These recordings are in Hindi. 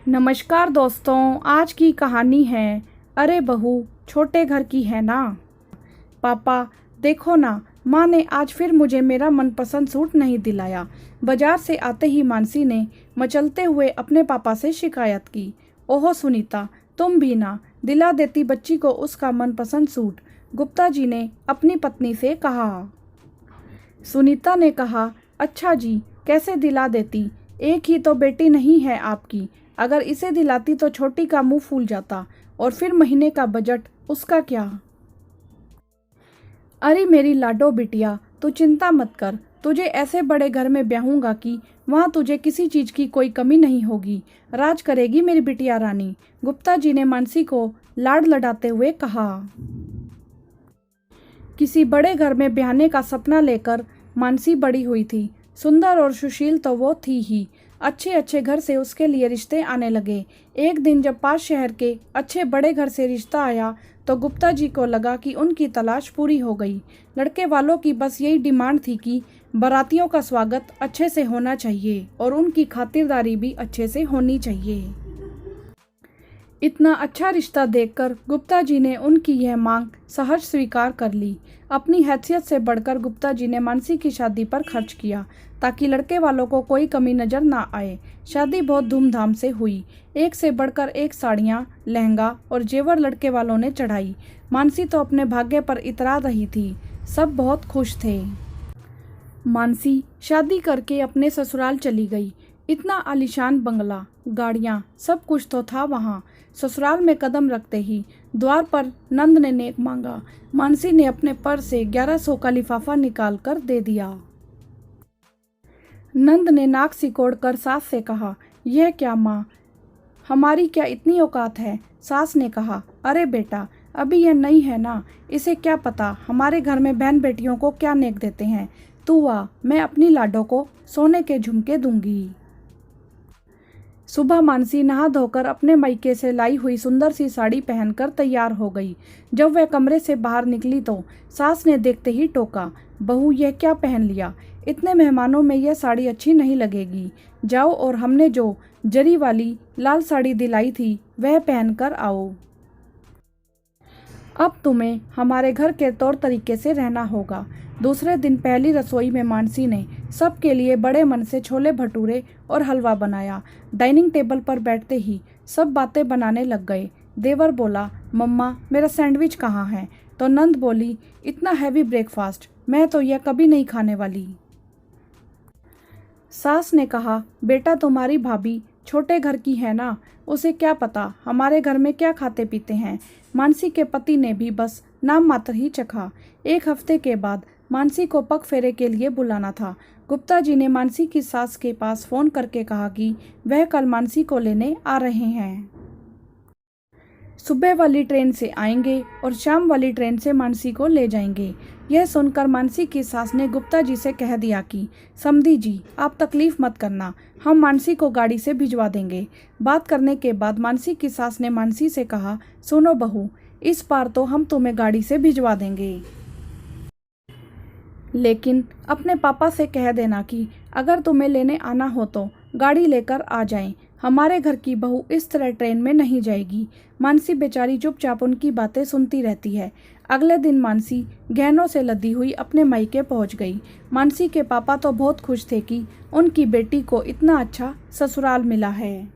नमस्कार दोस्तों, आज की कहानी है अरे बहू छोटे घर की है ना। पापा देखो ना, माँ ने आज फिर मुझे मेरा मनपसंद सूट नहीं दिलाया। बाजार से आते ही मानसी ने मचलते हुए अपने पापा से शिकायत की। ओहो सुनीता, तुम भी ना दिला देती बच्ची को उसका मनपसंद सूट, गुप्ता जी ने अपनी पत्नी से कहा। सुनीता ने कहा, अच्छा जी, कैसे दिला देती, एक ही तो बेटी नहीं है आपकी। अगर इसे दिलाती तो छोटी का मुंह फूल जाता, और फिर महीने का बजट उसका क्या। अरे मेरी लाडो बिटिया, तू चिंता मत कर, तुझे ऐसे बड़े घर में ब्याहूंगा कि वहाँ तुझे किसी चीज की कोई कमी नहीं होगी। राज करेगी मेरी बिटिया रानी, गुप्ता जी ने मानसी को लाड लडाते हुए कहा। किसी बड़े घर में ब्याहने का सपना लेकर मानसी बड़ी हुई थी। सुंदर और सुशील तो वो थी ही, अच्छे अच्छे घर से उसके लिए रिश्ते आने लगे। एक दिन जब पास शहर के अच्छे बड़े घर से रिश्ता आया तो गुप्ता जी को लगा कि उनकी तलाश पूरी हो गई। लड़के वालों की बस यही डिमांड थी कि बारातियों का स्वागत अच्छे से होना चाहिए और उनकी खातिरदारी भी अच्छे से होनी चाहिए। इतना अच्छा रिश्ता देखकर गुप्ता जी ने उनकी यह मांग सहर्ष स्वीकार कर ली। अपनी हैसियत से बढ़कर गुप्ता जी ने मानसी की शादी पर खर्च किया ताकि लड़के वालों को कोई कमी नजर ना आए। शादी बहुत धूमधाम से हुई। एक से बढ़कर एक साड़ियाँ, लहंगा और जेवर लड़के वालों ने चढ़ाई। मानसी तो अपने भाग्य पर इतरा रही थी। सब बहुत खुश थे। मानसी शादी करके अपने ससुराल चली गई। इतना आलीशान बंगला, गाड़ियाँ, सब कुछ तो था वहाँ। ससुराल में कदम रखते ही द्वार पर नंद ने नेक मांगा। मानसी ने अपने पर्स से 1100 का लिफाफा निकाल कर दे दिया। नंद ने नाक सिकोड़कर सास से कहा, यह क्या माँ, हमारी क्या इतनी औकात है। सास ने कहा, अरे बेटा, अभी यह नई है ना, इसे क्या पता हमारे घर में बहन बेटियों को क्या नेक देते हैं। तू आ, मैं अपनी लाडो को सोने के झुमके दूंगी। सुबह मानसी नहा धोकर अपने मायके से लाई हुई सुंदर सी साड़ी पहनकर तैयार हो गई। जब वह कमरे से बाहर निकली तो सास ने देखते ही टोका, बहू यह क्या पहन लिया, इतने मेहमानों में यह साड़ी अच्छी नहीं लगेगी। जाओ और हमने जो जरी वाली लाल साड़ी दिलाई थी वह पहनकर आओ। अब तुम्हें हमारे घर के तौर तरीके से रहना होगा। दूसरे दिन पहली रसोई में मानसी ने सबके लिए बड़े मन से छोले भटूरे और हलवा बनाया। डाइनिंग टेबल पर बैठते ही सब बातें बनाने लग गए। देवर बोला, मम्मा मेरा सैंडविच कहाँ है, तो नंद बोली, इतना हैवी ब्रेकफास्ट, मैं तो यह कभी नहीं खाने वाली। सास ने कहा, बेटा तुम्हारी भाभी छोटे घर की है ना, उसे क्या पता हमारे घर में क्या खाते पीते हैं। मानसी के पति ने भी बस नाम मात्र ही चखा। एक हफ्ते के बाद मानसी को पग फेरे के लिए बुलाना था। गुप्ता जी ने मानसी की सास के पास फोन करके कहा कि वह कल मानसी को लेने आ रहे हैं। सुबह वाली ट्रेन से आएंगे और शाम वाली ट्रेन से मानसी को ले जाएंगे। यह सुनकर मानसी की सास ने गुप्ता जी से कह दिया कि समधी जी, आप तकलीफ मत करना, हम मानसी को गाड़ी से भिजवा देंगे। बात करने के बाद मानसी की सास ने मानसी से कहा, सुनो बहू, इस बार तो हम तुम्हें गाड़ी से भिजवा देंगे, लेकिन अपने पापा से कह देना कि अगर तुम्हें लेने आना हो तो गाड़ी लेकर आ जाएं। हमारे घर की बहू इस तरह ट्रेन में नहीं जाएगी। मानसी बेचारी चुपचाप उनकी बातें सुनती रहती है। अगले दिन मानसी गहनों से लदी हुई अपने मायके पहुंच गई। मानसी के पापा तो बहुत खुश थे कि उनकी बेटी को इतना अच्छा ससुराल मिला है।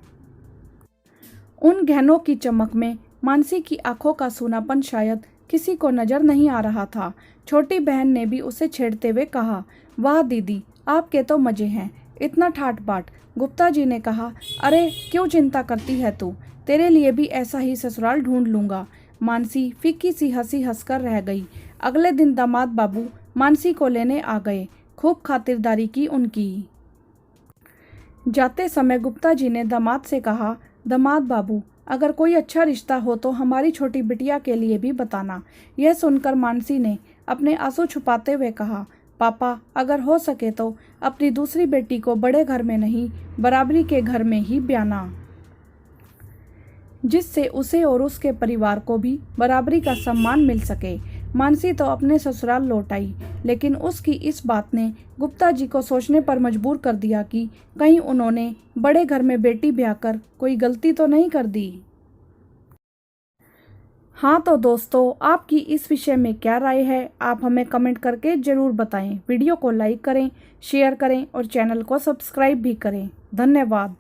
उन गहनों की चमक में मानसी की आंखों का सूनापन शायद किसी को नजर नहीं आ रहा था। छोटी बहन ने भी उसे छेड़ते हुए कहा, वाह दीदी, आपके तो मजे हैं, इतना ठाट बाट। गुप्ता जी ने कहा, अरे क्यों चिंता करती है तू, तेरे लिए भी ऐसा ही ससुराल ढूंढ लूंगा। मानसी फीकी सी हंसी हंसकर रह गई। अगले दिन दामाद बाबू मानसी को लेने आ गए। खूब खातिरदारी की उनकी। जाते समय गुप्ता जी ने दामाद से कहा, दामाद बाबू, अगर कोई अच्छा रिश्ता हो तो हमारी छोटी बिटिया के लिए भी बताना। यह सुनकर मानसी ने अपने आंसू छुपाते हुए कहा, पापा अगर हो सके तो अपनी दूसरी बेटी को बड़े घर में नहीं, बराबरी के घर में ही ब्याना, जिससे उसे और उसके परिवार को भी बराबरी का सम्मान मिल सके। मानसी तो अपने ससुराल लौट आई, लेकिन उसकी इस बात ने गुप्ता जी को सोचने पर मजबूर कर दिया कि कहीं उन्होंने बड़े घर में बेटी ब्याह कर कोई गलती तो नहीं कर दी। हाँ तो दोस्तों, आपकी इस विषय में क्या राय है, आप हमें कमेंट करके ज़रूर बताएं। वीडियो को लाइक करें, शेयर करें और चैनल को सब्सक्राइब भी करें। धन्यवाद।